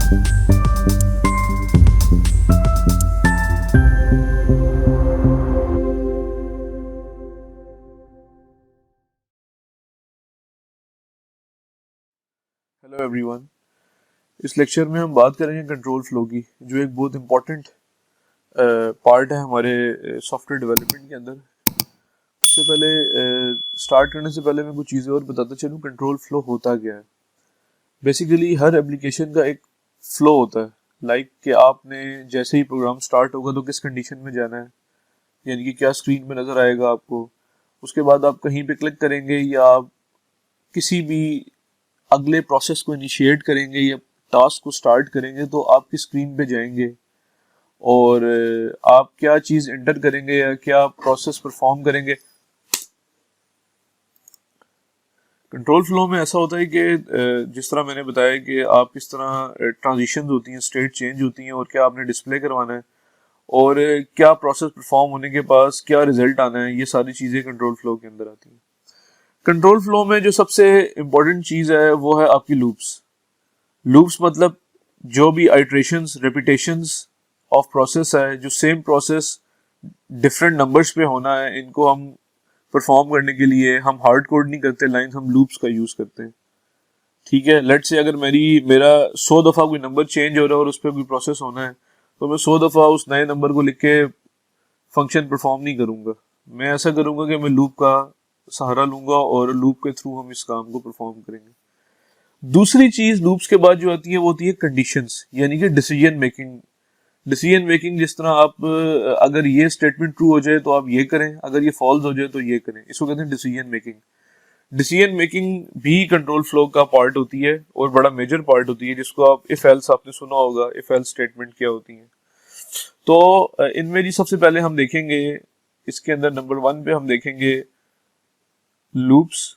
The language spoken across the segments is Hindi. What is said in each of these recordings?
Hello everyone. इस लेक्चर में हम बात करेंगे कंट्रोल फ्लो की, जो एक बहुत इम्पोर्टेंट पार्ट है हमारे सॉफ्टवेयर डेवलपमेंट के अंदर। उससे पहले स्टार्ट करने से पहले मैं कुछ चीज़ें और बताता चलूँ। कंट्रोल फ्लो होता क्या है? बेसिकली हर एप्लीकेशन का एक फ्लो होता है। लाइक कि आपने जैसे ही प्रोग्राम स्टार्ट होगा तो किस कंडीशन में जाना है, यानी कि क्या स्क्रीन में नज़र आएगा आपको। उसके बाद आप कहीं पे क्लिक करेंगे या आप किसी भी अगले प्रोसेस को इनिशिएट करेंगे या टास्क को स्टार्ट करेंगे तो आपकी स्क्रीन पे जाएंगे और आप क्या चीज़ एंटर करेंगे या क्या प्रोसेस परफॉर्म करेंगे। कंट्रोल फ्लो में ऐसा होता है कि जिस तरह मैंने बताया कि आप किस तरह ट्रांजिशंस होती हैं, स्टेट चेंज होती हैं और क्या आपने डिस्प्ले करवाना है और क्या प्रोसेस परफॉर्म होने के पास क्या रिजल्ट आना है, ये सारी चीज़ें कंट्रोल फ्लो के अंदर आती हैं। कंट्रोल फ्लो में जो सबसे इम्पोर्टेंट चीज़ है वो है आपकी लूप्स। लूप्स मतलब जो भी आइट्रेशंस, रेपिटेशंस ऑफ प्रोसेस है, जो सेम प्रोसेस डिफरेंट नंबर्स पे होना है, इनको हम परफॉर्म करने के लिए हम हार्ड कोड नहीं करते लाइंस, हम लूप्स का यूज करते हैं। ठीक है, लेट्स से अगर मेरा 100 दफा कोई नंबर चेंज हो रहा है और उस पर कोई प्रोसेस होना है तो मैं 100 दफा उस नए नंबर को लिख के फंक्शन परफॉर्म नहीं करूंगा। मैं ऐसा करूंगा कि मैं लूप का सहारा लूंगा और लूप के थ्रू हम इस काम को परफॉर्म करेंगे। दूसरी चीज लूप्स के बाद जो आती है वो होती है कंडीशंस, यानी कि डिसीजन मेकिंग। डिसीजन मेकिंग जिस तरह आप अगर ये स्टेटमेंट ट्रू हो जाए तो आप ये करें, अगर ये फॉल्स हो जाए तो ये करें, इसको कहते हैं डिसीजन मेकिंग। डिसीजन मेकिंग भी कंट्रोल फ्लो का पार्ट होती है और बड़ा मेजर पार्ट होती है, जिसको आप इफ एल्स आपने सुना होगा। इफ एल्स स्टेटमेंट क्या होती है? तो इनमें जी सबसे पहले हम देखेंगे, इसके अंदर नंबर 1 पे हम देखेंगे लूप्स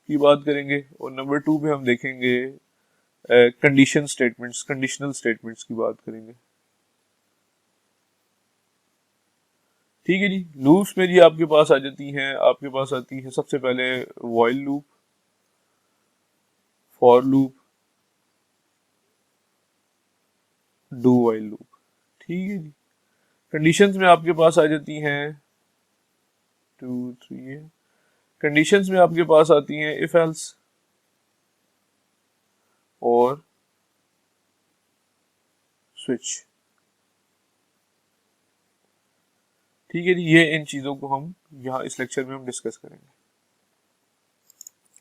की बात करेंगे और नंबर 2 पे हम देखेंगे कंडीशन स्टेटमेंट्स, कंडीशनल स्टेटमेंट्स की बात करेंगे। ठीक है जी। लूप्स में जी आपके पास आ जाती हैं, आपके पास आती है सबसे पहले while loop, for loop, do while loop. ठीक है जी। कंडीशंस में आपके पास आ जाती हैं 2 3 है। कंडीशंस में आपके पास आती हैं इफ एल्स और स्विच। ठीक है जी। ये इन चीजों को हम यहाँ इस लेक्चर में हम डिस्कस करेंगे।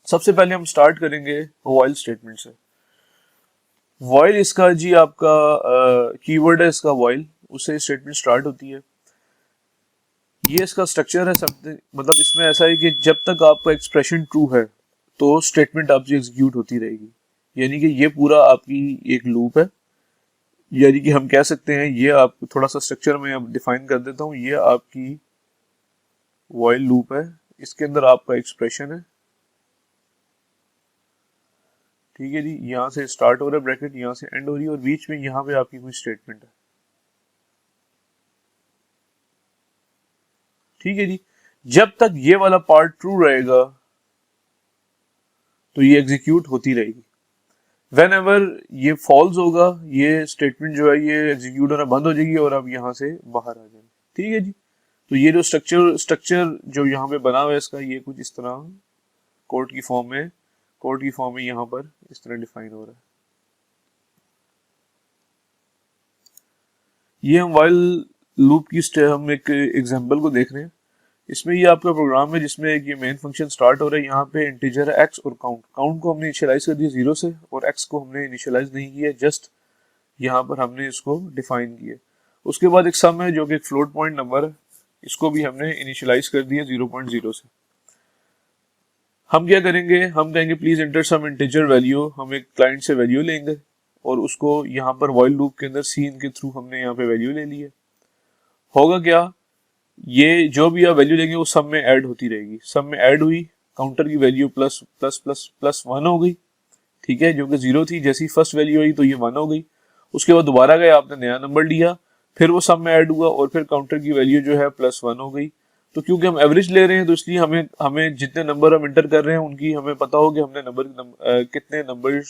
सबसे पहले हम स्टार्ट करेंगे व्हाइल स्टेटमेंट से। व्हाइल इसका जी आपका कीवर्ड है, इसका व्हाइल, उससे स्टेटमेंट स्टार्ट होती है। ये इसका स्ट्रक्चर है सब, मतलब इसमें ऐसा है कि जब तक आपका एक्सप्रेशन ट्रू है तो स्टेटमेंट आपकी एग्जीक्यूट होती रहेगी। यानी कि ये पूरा आपकी एक लूप है, यानी कि हम कह सकते हैं, ये आपको थोड़ा सा स्ट्रक्चर में अब डिफाइन कर देता हूँ। ये आपकी व्हाइल लूप है, इसके अंदर आपका एक्सप्रेशन है। ठीक है जी। यहाँ से स्टार्ट हो रहा है ब्रैकेट, यहाँ से एंड हो रही है और बीच में यहाँ पे आपकी कोई स्टेटमेंट है। ठीक है जी। जब तक ये वाला पार्ट ट्रू रहेगा तो ये एग्जीक्यूट होती रहेगी। वेन एवर ये फॉल्स होगा, ये स्टेटमेंट जो है ये एग्जीक्यूट होना बंद हो जाएगी और आप यहाँ से बाहर आ जाएंगे। ठीक है जी। तो ये जो स्ट्रक्चर जो यहाँ पे बना हुआ है इसका, ये कुछ इस तरह कोड की फॉर्म में यहाँ पर इस तरह डिफाइन हो रहा है। ये हम वाइल लूप की हम एक एग्जांपल को देख रहे हैं। इसमें ये आपका प्रोग्राम है जिसमें एक ये मेन फंक्शन स्टार्ट हो रहा है। यहाँ पे इंटीजर है एक्स और काउंट को हमने इनिशियलाइज कर दिया 0 से और एक्स को हमने इनिशियलाइज नहीं किया, जस्ट यहाँ पर हमने इसको डिफाइन किया। उसके बाद एक सम है जो कि एक फ्लोट पॉइंट नंबर है, इसको भी हमने इनिशियलाइज कर दिया 0.0 से। हम क्या करेंगे, हम कहेंगे please enter some integer value. हम एक क्लाइंट से वैल्यू लेंगे और उसको यहाँ पर व्हाइल लूप के अंदर सीन के थ्रू हमने यहाँ पे वैल्यू ले ली है। होगा क्या, ये जो भी आप वैल्यू लेंगे वो सब में ऐड होती रहेगी। सब में ऐड हुई, काउंटर की value plus plus plus plus 1 हो गई। ठीक है, जो कि 0 थी, जैसी फर्स्ट वैल्यू आई तो ये 1 हो गई। उसके बाद दोबारा गए, आपने नया नंबर लिया, फिर वो सब में ऐड हुआ और फिर काउंटर की वैल्यू जो है +1 हो गई। तो क्योंकि हम एवरेज ले रहे हैं तो इसलिए हमें हमें जितने नंबर हम इंटर कर रहे हैं उनकी हमें पता हो कि हमने कितने नंबर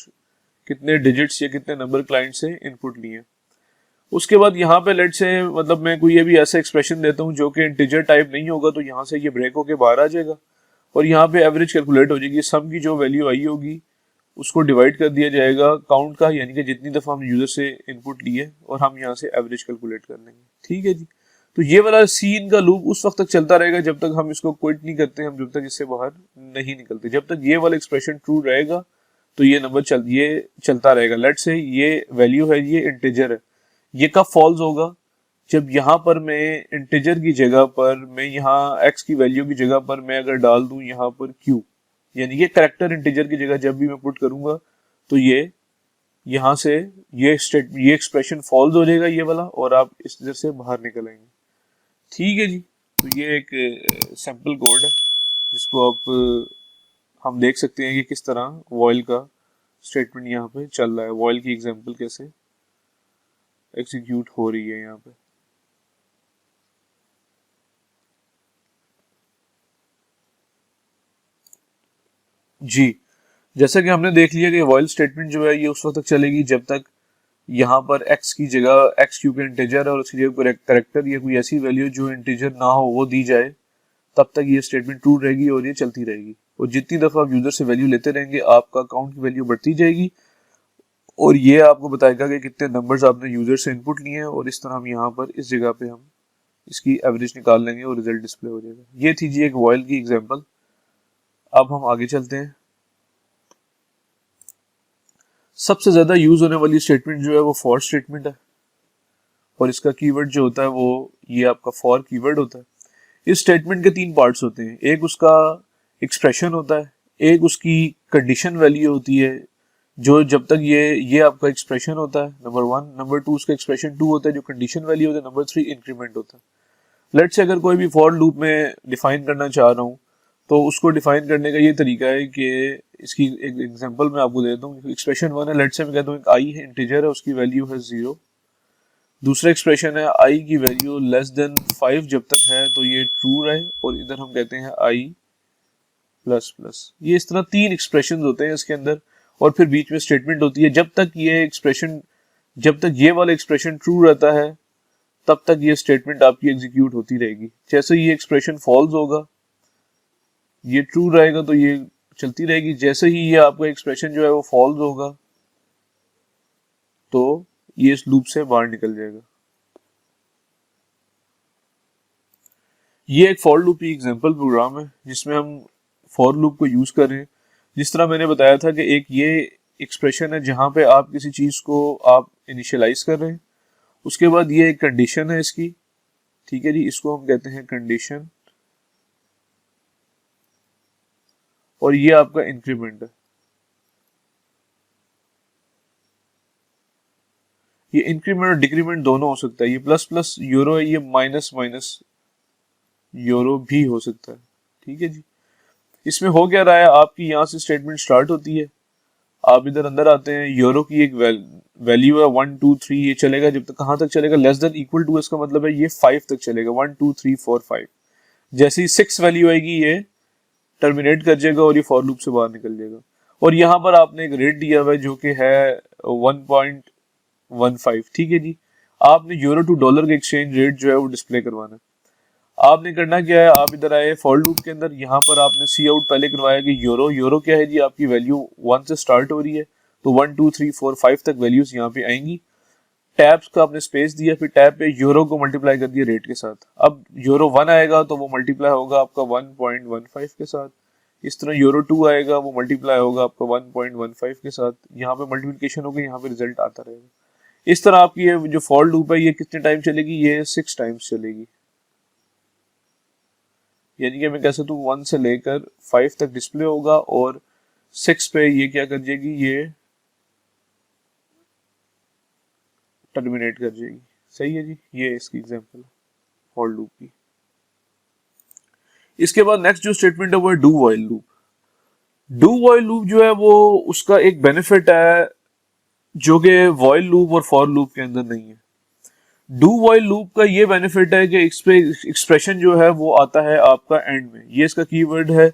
कितने डिजिट्स या कितने नंबर क्लाइंट से इनपुट लिए। उसके बाद यहाँ पे लेट से मतलब मैं कोई ये भी ऐसा एक्सप्रेशन देता हूँ जो कि इंटीजर टाइप नहीं होगा, तो यहाँ से ये ब्रेक होके बाहर आ जाएगा और यहाँ पे एवरेज कैलकुलेट हो जाएगी। सम की जो वैल्यू आई होगी उसको डिवाइड कर दिया जाएगा काउंट का, यानी कि जितनी दफ़ा हम यूज़र से इनपुट लिए और हम यहाँ से एवरेज कैलकुलेट कर लेंगे। ठीक है जी। तो ये वाला सीन का लूप उस वक्त तक चलता रहेगा जब तक हम इसको क्विट नहीं करते, हम जब तक इससे बाहर नहीं निकलते। जब तक ये वाला एक्सप्रेशन ट्रू रहेगा तो ये नंबर चलता रहेगा। लेट से ये वैल्यू है, ये इंटीजर है, ये कब फॉल्स होगा? जब यहाँ पर मैं इंटीजर की जगह पर मैं यहाँ एक्स की वैल्यू की जगह पर मैं अगर डाल दूं यहाँ पर क्यू, यानी ये करेक्टर इंटीजर की जगह जब भी मैं पुट करूंगा तो ये यहाँ से ये एक्सप्रेशन फॉल्स हो जाएगा ये वाला, और आप इस तरह से बाहर निकल आएंगे। ठीक है जी। तो ये एक सैम्पल कोड है जिसको आप हम देख सकते हैं कि किस तरह वॉइल का स्टेटमेंट यहाँ पे चल रहा है, वॉइल की एग्जांपल कैसे एग्जीक्यूट हो रही है यहाँ पे। जी, जैसा कि हमने देख लिया कि वॉइल स्टेटमेंट जो है ये उस वक्त तक चलेगी जब तक यहाँ पर x की जगह x क्योंकि इंटीजर है और उसकी जगह कोई करेक्टर या कोई ऐसी वैल्यू जो इंटीजर ना हो वो दी जाए, तब तक ये स्टेटमेंट ट्रू रहेगी और ये चलती रहेगी। और जितनी दफा आप यूजर से वैल्यू लेते रहेंगे आपका अकाउंट की वैल्यू बढ़ती जाएगी और ये आपको बताएगा कि कितने नंबर्स आपने यूजर से इनपुट लिए हैं, और इस तरह हम यहाँ पर इस जगह पे हम इसकी एवरेज निकाल लेंगे और रिजल्ट डिस्प्ले हो जाएगा। ये थी जी एक वॉइल की एग्जांपल। अब हम आगे चलते हैं। सबसे ज्यादा यूज होने वाली स्टेटमेंट जो है वो फॉर स्टेटमेंट है, और इसका कीवर्ड जो होता है वो ये आपका फॉर कीवर्ड होता है। इस स्टेटमेंट के तीन पार्ट्स होते हैं, एक उसका एक्सप्रेशन होता है, एक उसकी कंडीशन वैल्यू होती है जो जब तक ये आपका एक्सप्रेशन होता है नंबर 1, नंबर 2 उसका एक्सप्रेशन 2 होता है जो कंडीशन वैल्यू होता है, नंबर 3 इंक्रीमेंट होता है। लेट्स से अगर कोई भी फॉर लूप में डिफाइन करना चाह रहा हूँ तो उसको डिफाइन करने का ये तरीका है कि इसकी एक एग्जांपल मैं आपको देता हूँ। एक्सप्रेशन 1 है, लेट्स से मैं कहता हूँ एक आई है, इंटीजर है, उसकी वैल्यू है 0। दूसरा एक्सप्रेशन है आई की वैल्यू लेस देन 5 जब तक है तो ये ट्रू रहे, और इधर हम कहते हैं आई प्लस प्लस। ये इस तरह तीन एक्सप्रेशन होते हैं इसके अंदर, और फिर बीच में स्टेटमेंट होती है। जब तक ये वाला एक्सप्रेशन ट्रू रहता है तब तक ये स्टेटमेंट आपकी एग्जीक्यूट होती रहेगी। जैसे ये एक्सप्रेशन फॉल्स होगा, ये ट्रू रहेगा तो ये चलती रहेगी। जैसे ही ये आपका एक्सप्रेशन जो है वो फॉल्स होगा तो ये इस लूप से बाहर निकल जाएगा। ये एक फॉर लूप की एग्जांपल प्रोग्राम है जिसमें हम फॉर लूप को यूज कर रहे हैं। जिस तरह मैंने बताया था कि एक ये एक्सप्रेशन है जहां पे आप किसी चीज को आप इनिशियलाइज कर रहे हैं, उसके बाद ये एक कंडीशन है इसकी। ठीक है जी, इसको हम कहते हैं कंडीशन, और ये आपका इंक्रीमेंट है। ये इंक्रीमेंट और डिक्रीमेंट दोनों हो सकता है, ये प्लस प्लस यूरो है, ये माइनस माइनस यूरो भी हो सकता है। ठीक है जी। इसमें हो क्या रहा है, आपकी यहाँ से स्टेटमेंट स्टार्ट होती है, आप इधर अंदर आते हैं, यूरो की एक वैल्यू है 1 2 3, ये चलेगा जब तक कहाँ तक चलेगा, लेस देन इक्वल टू, इसका मतलब है ये 5 तक चलेगा, 1 2 3 4 5। जैसे ही 6 वैल्यू आएगी ये टर्मिनेट कर जाएगा और ये फॉर लूप से बाहर निकल जाएगा। और यहाँ पर आपने एक रेट दिया हुआ है जो कि है 1.15। ठीक है जी। आपने यूरो टू डॉलर का एक्सचेंज रेट जो है वो डिस्प्ले करवाना है। आपने करना क्या है, आप इधर आए फॉर लूप के अंदर, यहाँ पर आपने सी आउट पहले करवाया कि यूरो क्या है जी, आपकी वैल्यू 1 से स्टार्ट हो रही है तो 1 2 3 4 5 तक वैल्यूज यहाँ पे आएंगी। टैब्स का आपने स्पेस दिया, फिर टैब पे यूरो को मल्टीप्लाई कर दिया रेट के साथ। अब यूरो 1 आएगा तो वो मल्टीप्लाई होगा आपका 1.15 के साथ। इस तरह यूरो 2 आएगा, वो मल्टीप्लाई होगा आपका 1.15 के साथ। यहाँ पे मल्टीप्लिकेशन होगी, यहाँ पे रिजल्ट आता रहेगा। इस तरह आपकी ये जो फॉर लूप है ये कितने टाइम चलेगी, ये 6 टाइम्स चलेगी। यानी कि मैं कह सकता हूँ 1 से लेकर 5 तक डिस्प्ले होगा और 6 पे ये क्या कर जाएगी, ये टर्मिनेट कर जाएगी। सही है जी। ये इसकी एग्जांपल है फॉर लूप की। इसके बाद नेक्स्ट जो स्टेटमेंट है वो है do while loop. Do while loop जो है वो उसका एक बेनिफिट है जो कि व्हाइल लूप और फॉर लूप के अंदर नहीं है। डू व्हाइल लूप का ये बेनिफिट है कि एक्सप्रेशन जो है वो आता है आपका एंड में। ये इसका कीवर्ड है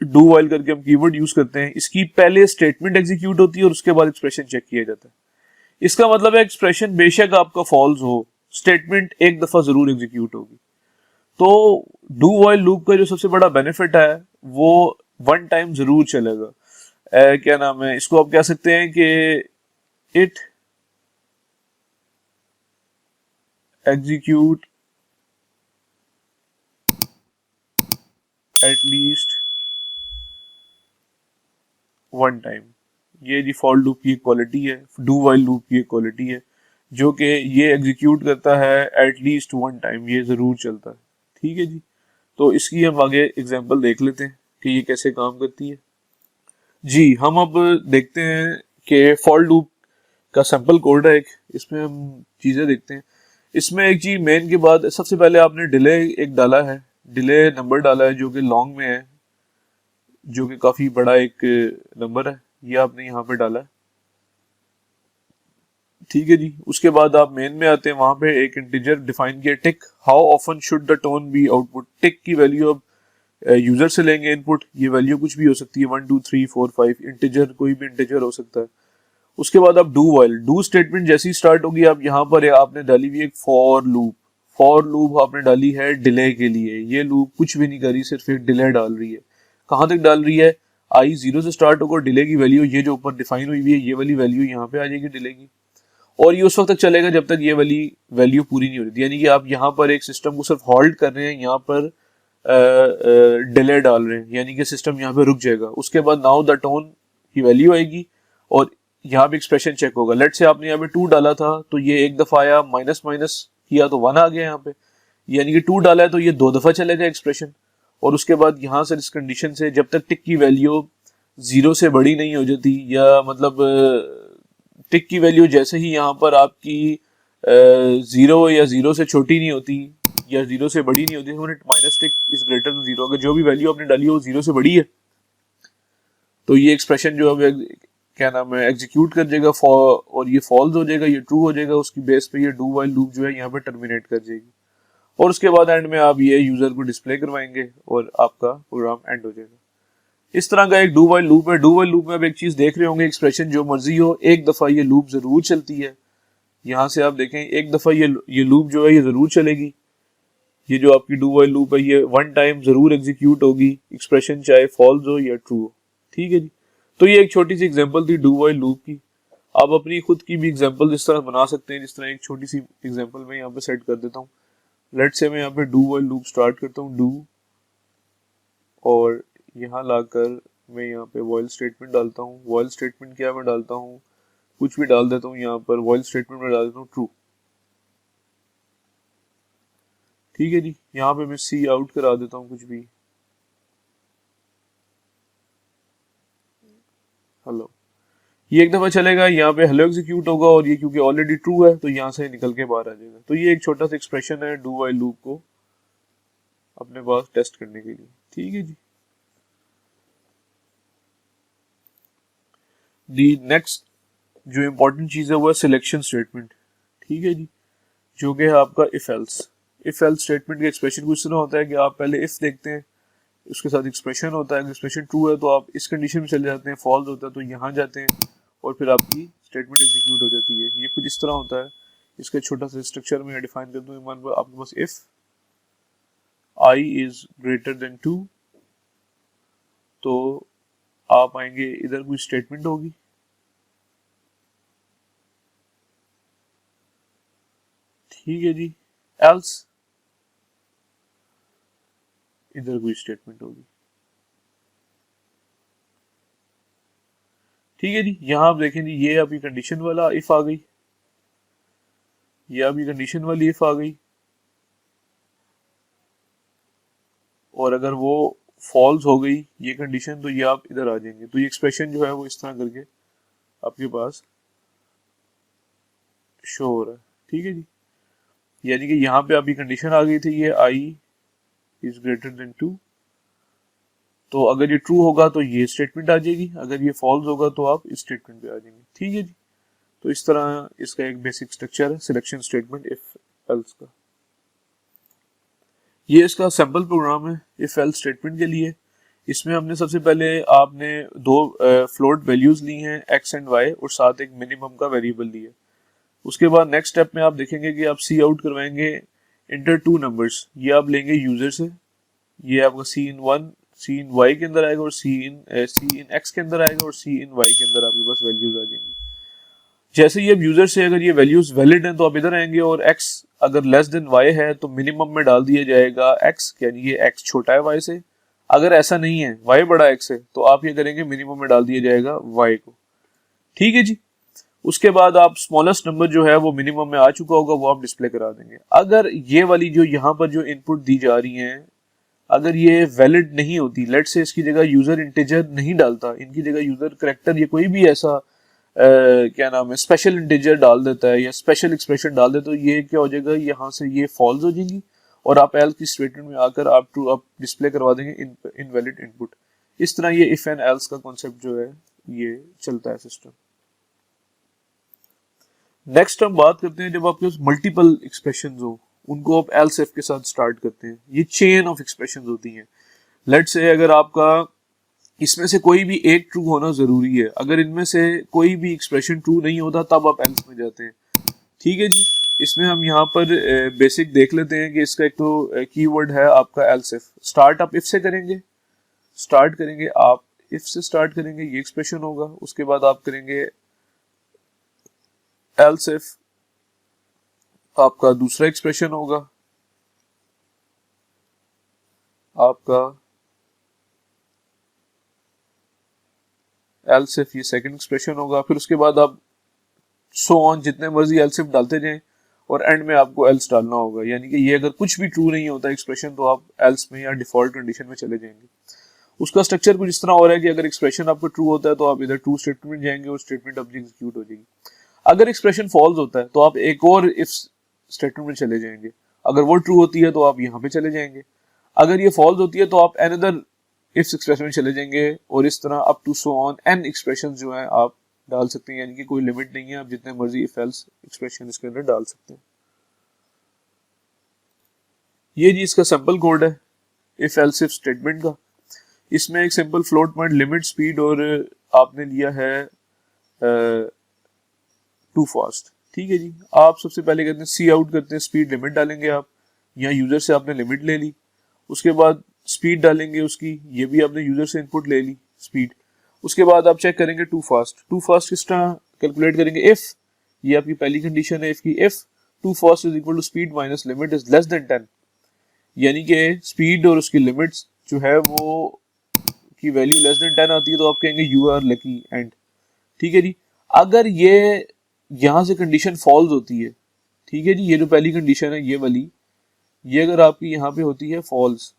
डू वाइल करके हम कीवर्ड यूज करते हैं, इसकी पहले स्टेटमेंट एग्जीक्यूट होती है और उसके बाद एक्सप्रेशन चेक किया जाता है। इसका मतलब है एक्सप्रेशन बेशक आपका फॉल्स हो, स्टेटमेंट एक दफा जरूर एग्जीक्यूट होगी। तो डू वाइल लूप का जो सबसे बड़ा बेनिफिट है वो वन टाइम जरूर चलेगा। क्या नाम है, इसको आप कह सकते हैं कि it execute at least one time. ये जी फॉर लूप की क्वालिटी है, डू वाइल लूप की क्वालिटी है, जो कि ये एग्जीक्यूट करता है एट लीस्ट वन टाइम, ये जरूर चलता है। ठीक है जी, तो इसकी हम आगे एग्जांपल देख लेते हैं कि ये कैसे काम करती है। जी, हम अब देखते हैं कि फॉर लूप का सैंपल कोड है एक, इसमें हम चीजें देखते हैं। इसमें एक जी मेन के बाद सबसे पहले आपने डिले एक डाला है, डिले नंबर डाला है जो कि लॉन्ग में है, जो कि काफी बड़ा एक नंबर है, ये आपने यहाँ पे डाला है। ठीक है जी, उसके बाद आप मेन में आते हैं, वहां पे एक इंटीजर डिफाइन किया tick, how often should the tone be output. Tick की वैल्यू अब यूजर से लेंगे इनपुट, ये वैल्यू कुछ भी हो सकती है, 1 2 3 4 5, इंटीजर कोई भी इंटीजर हो सकता है। उसके बाद आप डू वाइल, डू स्टेटमेंट जैसी स्टार्ट होगी आप यहाँ पर आपने डाली हुई एक फॉर लूप, फॉर लूप आपने डाली है डिले के लिए। ये लूप कुछ भी नहीं कर रही, सिर्फ एक डिले डाल रही है। कहाँ तक डाल रही है, आई 0 से स्टार्ट होकर डिले की वैल्यू ये जो ऊपर डिफाइन हुई है, ये वाली वैल्यू यहाँ पे आ जाएगी डिले की, और ये उस वक्त तक चलेगा जब तक ये वाली वैल्यू पूरी नहीं हो रही। यानी कि आप यहाँ पर एक सिस्टम को सिर्फ होल्ड कर रहे हैं, यहाँ पर डिले डाल रहे हैं, यानी कि सिस्टम यहाँ पे रुक जाएगा। उसके बाद नाउ द टोन की वैल्यू आएगी और यहाँ पे एक्सप्रेशन चेक होगा। लेट से आपने यहाँ पे 2 डाला था तो ये एक दफा आया, माइनस माइनस किया तो 1 आ गया यहाँ पे, यानी कि 2 डाला है तो ये 2 दफा चलेगा एक्सप्रेशन। और उसके बाद यहाँ से इस कंडीशन से जब तक टिक की वैल्यू 0 से बड़ी नहीं हो जाती, या मतलब टिक की वैल्यू जैसे ही यहाँ पर आपकी 0 या 0 से छोटी नहीं होती या 0 से बड़ी नहीं होती, minus tick is greater then 0, अगर जो भी वैल्यू आपने डाली है वो 0 से बड़ी है तो ये एक्सप्रेशन जो है क्या नाम है एग्जीक्यूट कर जाएगा और ये फॉल्स हो जाएगा, ये ट्रू हो जाएगा। उसकी बेस पे ये डू वाइल लूप जो है यहाँ पे टर्मिनेट कर जाएगी, और उसके बाद एंड में आप ये यूजर को डिस्प्ले करवाएंगे और आपका प्रोग्राम एंड हो जाएगा। इस तरह का एक डू वाइल लूप है। डू वाइल लूप में आप एक चीज देख रहे होंगे, एक्सप्रेशन जो मर्जी हो, एक दफा ये लूप जरूर चलती है। यहाँ से आप देखें एक दफा ये लूप जो है ये जरूर चलेगी। ये जो आपकी डू वाइल लूप है ये वन टाइम जरूर एग्जीक्यूट होगी, एक्सप्रेशन चाहे फॉल्स हो या ट्रू हो। ठीक है जी, तो ये एक छोटी सी एग्जांपल थी डू वाइल लूप की। आप अपनी खुद की भी एग्जांपल इस तरह बना सकते हैं, जिस तरह एक छोटी सी एग्जांपल मैं यहाँ पे सेट कर देता हूँ। लेट से मैं यहाँ पे डू वाइल लूप स्टार्ट करता हूँ, डू, और यहाँ लाकर मैं यहाँ पे वाइल स्टेटमेंट डालता हूँ। वाइल स्टेटमेंट क्या मैं डालता हूँ, कुछ भी डाल देता हूँ यहाँ पर, वाइल स्टेटमेंट में डाल देता हूँ ट्रू। ठीक है जी, यहाँ पे मैं सी आउट करा देता हूँ कुछ भी, हेलो, ये एक दफा चलेगा, यहाँ पे हेलो एग्जीक्यूट होगा और ये क्योंकि ऑलरेडी ट्रू है तो यहाँ से निकल के बाहर आ जाएगा। तो ये एक छोटा सा एक्सप्रेशन है डू वाइल लूप को अपने पास टेस्ट करने के लिए। ठीक है जी, दी नेक्स्ट जो इम्पोर्टेंट चीज है वो है सिलेक्शन स्टेटमेंट। ठीक है जी, जो कि है आपका if else. If else statement का एक्सप्रेशन कुछ तरह होता है कि आप पहले इफ देखते हैं, उसके साथ एक्सप्रेशन होता है, एक्सप्रेशन ट्रू है तो आप इस कंडीशन में चले जाते हैं, फॉल्स होता है तो यहाँ जाते हैं और फिर आपकी स्टेटमेंट एग्जीक्यूट हो जाती है। ये कुछ इस तरह होता है। इसका छोटा सा स्ट्रक्चर मैं डिफाइन कर दूँ, आपके पास if I is greater than 2 तो आप आएंगे, इधर कोई स्टेटमेंट होगी, ठीक है जी, एल्स इधर कोई स्टेटमेंट होगी। ठीक है जी, यहां आप देखें जी ये आपकी कंडीशन वाला इफ आ गई, ये आपकी कंडीशन वाली इफ आ गई, और अगर वो फॉल्स हो गई ये कंडीशन तो ये आप इधर आ जाएंगे। तो ये एक्सप्रेशन जो है वो इस तरह करके आपके पास शो हो रहा है। ठीक है जी, यानी कि यहाँ पे आपकी कंडीशन आ गई थी ये आई इज ग्रेटर देन 2, तो अगर ये ट्रू होगा तो ये स्टेटमेंट आ जाएगी, अगर ये फॉल्स होगा तो आप इस स्टेटमेंट पे आ जाएंगे। ठीक है जी, तो इस तरह इसका एक बेसिक स्ट्रक्चर है सिलेक्शन स्टेटमेंट इफ एल्स का। ये इसका सैंपल प्रोग्राम है इफ एल्स स्टेटमेंट के लिए। इसमें हमने सबसे पहले आपने दो फ्लोट वैल्यूज ली हैं x एंड y और साथ एक मिनिमम का वेरिएबल लिया। उसके बाद नेक्स्ट स्टेप में आप देखेंगे कि आप सी आउट करवाएंगे इंटर टू नंबर्स। ये आप लेंगे यूजर से, ये आपका सी in one C in Y के अंदर आएगा और सी इन एक्स के अंदर आएगा और सी इन वाई के अंदर आपके पास वैल्यूज आ जाएंगी। जैसे ये अब यूजर से अगर ये वैल्यूज वैलिड हैं तो आप इधर आएंगे और x अगर लेस देन y है तो मिनिमम में डाल दिया जाएगा x, यानी ये x छोटा है y से। अगर ऐसा नहीं है, y बड़ा x है, तो आप ये करेंगे मिनिमम में डाल दिया जाएगा y को। ठीक है जी। उसके बाद आप स्मॉलेस्ट नंबर जो है वो मिनिमम में आ चुका होगा, वो आप डिस्प्ले करा देंगे। अगर ये वाली जो यहाँ पर जो इनपुट दी जा रही है अगर ये वैलिड नहीं होती, लेट से इसकी जगह यूजर इंटीजर नहीं डालता, इनकी जगह यूजर करेक्टर या कोई भी ऐसा क्या नाम है स्पेशल इंटीजर डाल देता है या स्पेशल एक्सप्रेशन डाल देता है, तो ये क्या हो जाएगा, यहाँ से ये फॉल्स हो जाएंगी और आप एल्स की स्टेटमेंट में आकर आप ट्रू आप डिस्प्ले करवा देंगे इनवैलिड इनपुट। इस तरह ये इफ एंड एल्स का कॉन्सेप्ट जो है ये चलता है सिस्टम। नेक्स्ट हम बात करते हैं जब आपके पास मल्टीपल एक्सप्रेशंस हो, उनको आप एल्स इफ के साथ स्टार्ट करते हैं। ये चेन ऑफ एक्सप्रेशंस होती हैं। लेट्स से अगर आपका इसमें से कोई भी एक ट्रू होना जरूरी है, अगर इनमें से कोई भी एक्सप्रेशन ट्रू नहीं होता तब आप एल्स में जाते हैं। ठीक है जी। इसमें हम यहाँ पर बेसिक देख लेते हैं कि इसका एक तो कीवर्ड है आपका एल्स इफ। स्टार्ट आप इफ से करेंगे, स्टार्ट करेंगे आप इफ से स्टार्ट करेंगे, ये एक्सप्रेशन होगा। उसके बाद आप करेंगे एल्स इफ, आपका दूसरा एक्सप्रेशन होगा आपका एल्स इफ, ये सेकंड एक्सप्रेशन होगा। फिर उसके बाद आप सो ऑन जितने मर्जी एल्स इफ डालते जाएं और एंड में आपको एल्स डालना होगा, यानी कि ये अगर कुछ भी ट्रू नहीं होता एक्सप्रेशन तो आप एल्स में या डिफॉल्ट कंडीशन में चले जाएंगे। उसका स्ट्रक्चर कुछ इस तरह हो रहा है कि अगर एक्सप्रेशन आपका ट्रू होता है तो आप इधर ट्रू स्टेटमेंट में जाएंगे और स्टेटमेंट अपनी एग्जीक्यूट हो जाएगी। अगर एक्सप्रेशन फॉल्स होता है तो आप एक और इफ स्टेटमेंट में चले जाएंगे, अगर वो ट्रू होती है तो आप यहाँ पे चले जाएंगे, अगर ये फॉल्स होती है तो आप अनदर इफ एक्सप्रेशन में चले जाएंगे और इस तरह up to so on an expression जो है आप डाल सकते हैं, यानी कि कोई लिमिट नहीं है, आप जितने मर्जी इफ एल्स एक्सप्रेशन इसके अंदर डाल सकते हैं। ये जी इसका सिंपल कोड है इफ एल्स इफ स्टेटमेंट का। इसमें एक simple float point limit speed और आपने लिया है टू फास्ट। ठीक है जी। आप सबसे पहले कहते हैं सी आउट करते हैं, स्पीड लिमिट डालेंगे आप, यहाँ यूजर से आपने लिमिट ले ली। उसके बाद स्पीड डालेंगे उसकी, ये भी आपने यूजर से इनपुट ले ली स्पीड। उसके बाद आप चेक करेंगे टू फास्ट। टू फास्ट किस तरह कैलकुलेट करेंगे, इफ ये आपकी पहली कंडीशन है इफ की, if too fast is equal to speed minus limit is less than 10, यानी कि स्पीड और उसकी लिमिट्स जो है वो की वैल्यू लेस देन 10 आती है तो आप कहेंगे यू आर लकी एंड। ठीक है जी। अगर ये यहां से कंडीशन फॉल्स होती है, ठीक है जी, ये जो पहली कंडीशन है ये वाली, ये अगर आपकी यहाँ पे होती है फॉल्स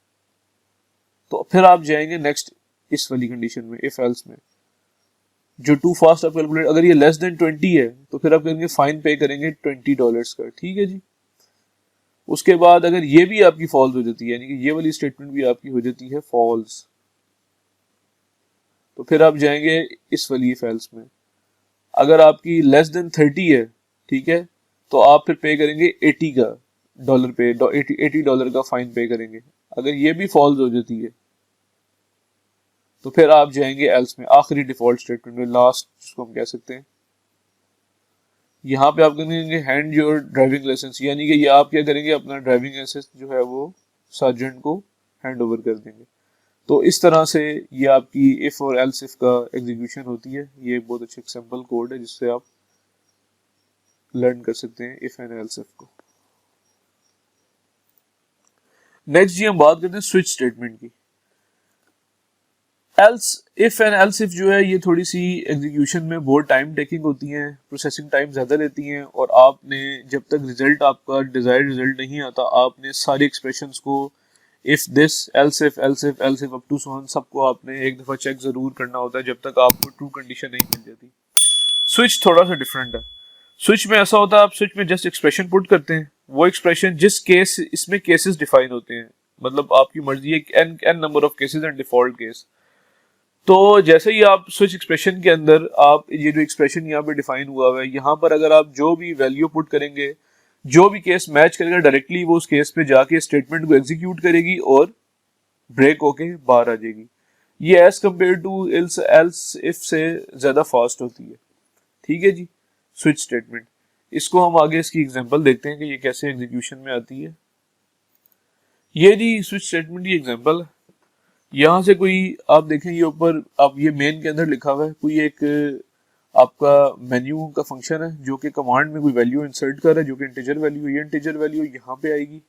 तो फिर आप जाएंगे नेक्स्ट इस वाली कंडीशन में इफ एल्स में, जो टू फास्ट आप कैलकुलेट, अगर ये लेस देन 20 है तो फिर आप करेंगे फाइन पे करेंगे $20 का। ठीक है जी। उसके बाद अगर ये भी आपकी फॉल्स हो जाती है, यानी कि ये वाली स्टेटमेंट भी आपकी हो जाती है फॉल्स, तो फिर आप जाएंगे इस वाली इफ एल्स में। अगर आपकी लेस देन 30 है, ठीक है, तो आप फिर पे करेंगे $80 का फाइन पे करेंगे। अगर ये भी फॉल्स हो जाती है तो फिर आप जाएंगे एल्स में, आखिरी डिफॉल्ट स्टेटमेंट में, लास्ट जिसको हम कह सकते हैं। यहाँ पे आप करेंगे हैंड योर ड्राइविंग लाइसेंस, यानी कि ये आप क्या करेंगे, अपना ड्राइविंग लाइसेंस जो है वो सार्जेंट को हैंड ओवर कर देंगे। तो इस तरह से ये आपकी इफ और एल्स इफ का एग्जीक्यूशन होती है। ये बहुत अच्छा सिंपल कोड है जिससे आप लर्न कर सकते हैं इफ एंड एल्स इफ को। नेक्स्ट जी हम बात करते हैं स्विच स्टेटमेंट की। Else if and else if जो है ये थोड़ी सी एग्जीक्यूशन में बहुत टाइम टेकिंग होती हैं, प्रोसेसिंग टाइम ज़्यादा लेती हैं, और आपने जब तक रिजल्ट आपका डिजायर्ड रिजल्ट नहीं आता आपने सारे एक्सप्रेशंस को if this else if up to so on सबको आपने एक दफ़ा चेक ज़रूर करना होता है जब तक आपको ट्रू कंडीशन नहीं मिल जाती। स्विच थोड़ा सा डिफरेंट है। स्विच में ऐसा होता है आप स्विच में जस्ट एक्सप्रेशन पुट करते हैं, वो एक्सप्रेशन जिस केस इसमें केसेस डिफाइन होते हैं, मतलब आपकी मर्जी है n number of cases and default case. तो जैसे ही आप स्विच एक्सप्रेशन के अंदर आप ये जो एक्सप्रेशन यहाँ पे डिफाइन हुआ है, यहाँ पर अगर आप जो भी वैल्यू पुट करेंगे, जो भी केस मैच करेगा डायरेक्टली वो उस केस पे जाके स्टेटमेंट को एग्जीक्यूट करेगी और ब्रेक होके बाहर आ जाएगी। ये as compare to else if से ज्यादा फास्ट होती है। ठीक है जी। स्विच स्टेटमेंट, इसको हम आगे इसकी एग्जांपल देखते हैं कि ये कैसे एग्जीक्यूशन में आती है। ये जी स्विच स्टेटमेंट की एग्जांपल है। यहाँ से कोई आप देखें, ये ऊपर आप ये मेन के अंदर लिखा हुआ है, कोई एक आपका मेन्यू का फंक्शन है जो कि कमांड में कोई वैल्यू इंसर्ट कर रहा है जो कि इंटीजर वैल्यू है। ये इंटीजर वैल्यू यहाँ पे आएगी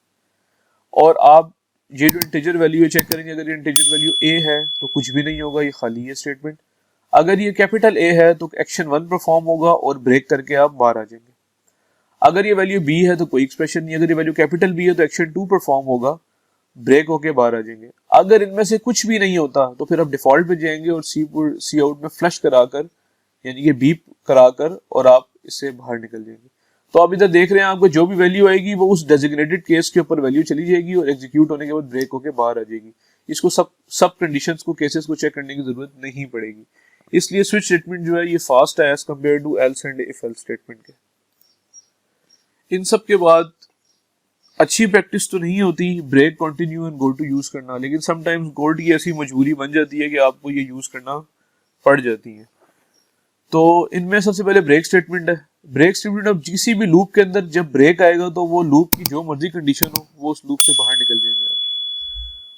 और आप ये जो इंटीजर वैल्यू है चेक करेंगे। अगर ये इंटीजर वैल्यू ए है तो कुछ भी नहीं होगा, ये खाली है स्टेटमेंट। अगर ये कैपिटल ए है तो एक्शन 1 परफॉर्म होगा और ब्रेक करके आप बाहर आ जाएंगे। अगर ये वैल्यू बी है तो कोई एक्सप्रेशन नहीं। अगर ये वैल्यू कैपिटल बी है तो एक्शन 2 परफॉर्म होगा, ब्रेक होके बाहर आ जाएंगे। अगर इनमें से कुछ भी नहीं होता तो फिर आप डिफॉल्ट पे जाएंगे और सी आउट में फ्लश कराकर, यानी कि बीप कराकर, और आप इससे बाहर निकल जाएंगे। तो आप इधर देख रहे हैं, आपको जो भी वैल्यू आएगी वो उस डेजिग्नेटेड केस के ऊपर वैल्यू चली जाएगी और एग्जीक्यूट होने के बाद ब्रेक होके बाहर आ जाएगी। इसको सब कंडीशंस को, केसेस को चेक करने की जरूरत नहीं पड़ेगी। इसलिए स्विच स्टेटमेंट जो है ये फास्ट है as compare to else and if else statement के। इन सब के बाद अच्छी प्रैक्टिस तो नहीं होती break, continue and go to use करना, लेकिन समटाइम्स गो की ऐसी मजबूरी बन जाती है कि आपको ये यूज करना पड़ जाती है। तो इनमें सबसे पहले ब्रेक स्टेटमेंट है। ब्रेक स्टेटमेंट अब किसी भी लूप के अंदर जब ब्रेक आएगा तो वो लूप की जो मर्जी कंडीशन हो वो उस लूप से बाहर निकल जाएंगे आप।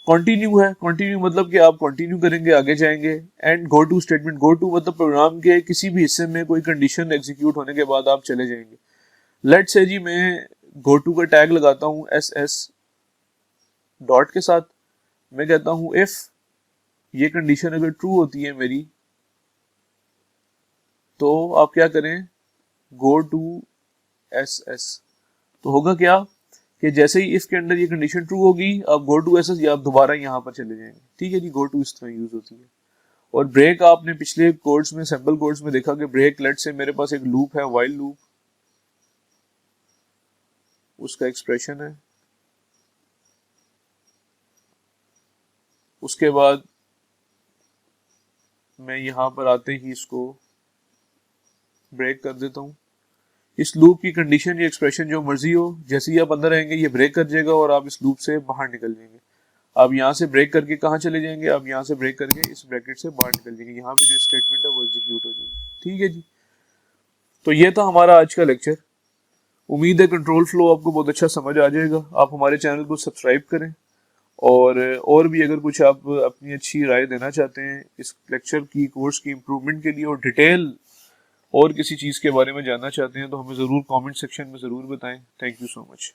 कंटिन्यू है, कंटिन्यू मतलब कि आप कंटिन्यू करेंगे, आगे जाएंगे। And go to statement, go to मतलब प्रोग्राम के किसी भी हिस्से में कोई कंडीशन एग्जीक्यूट होने के बाद आप चले जाएंगे। लेट से जी मैं गो टू का टैग लगाता हूँ एस एस डॉट के साथ। मैं कहता हूँ इफ ये कंडीशन अगर ट्रू होती है मेरी, तो आप क्या करें, गो टू एस एस। तो होगा क्या कि जैसे ही इफ के अंदर ये कंडीशन ट्रू होगी, आप गो टू एस एस या आप दोबारा यहाँ पर चले जाएंगे। ठीक है जी, गो टू इस तरह यूज होती है। और ब्रेक आपने पिछले कोड्स में, सैम्पल कोड्स में देखा कि ब्रेक, लेट से मेरे पास एक लूप है व्हाइल लूप, उसका एक्सप्रेशन है। उसके बाद मैं यहां पर आते ही इसको ब्रेक कर देता हूं। इस लूप की कंडीशन या एक्सप्रेशन जो मर्जी हो, जैसे ही आप अंदर आएंगे ये ब्रेक कर जाएगा और आप इस लूप से बाहर निकल जाएंगे। आप यहाँ से ब्रेक करके कहाँ चले जाएंगे, आप यहाँ से ब्रेक करके इस ब्रैकेट से बाहर निकल जाएंगे। यहाँ पे जो स्टेटमेंट है वो एग्जीक्यूट हो जाएगी। ठीक है जी। तो ये था हमारा आज का लेक्चर। उम्मीद है कंट्रोल फ्लो आपको बहुत अच्छा समझ आ जाएगा। आप हमारे चैनल को सब्सक्राइब करें और भी अगर कुछ आप अपनी अच्छी राय देना चाहते हैं इस लेक्चर की, कोर्स की इम्प्रूवमेंट के लिए, और डिटेल और किसी चीज़ के बारे में जानना चाहते हैं तो हमें ज़रूर कमेंट सेक्शन में ज़रूर बताएं। Thank you so much.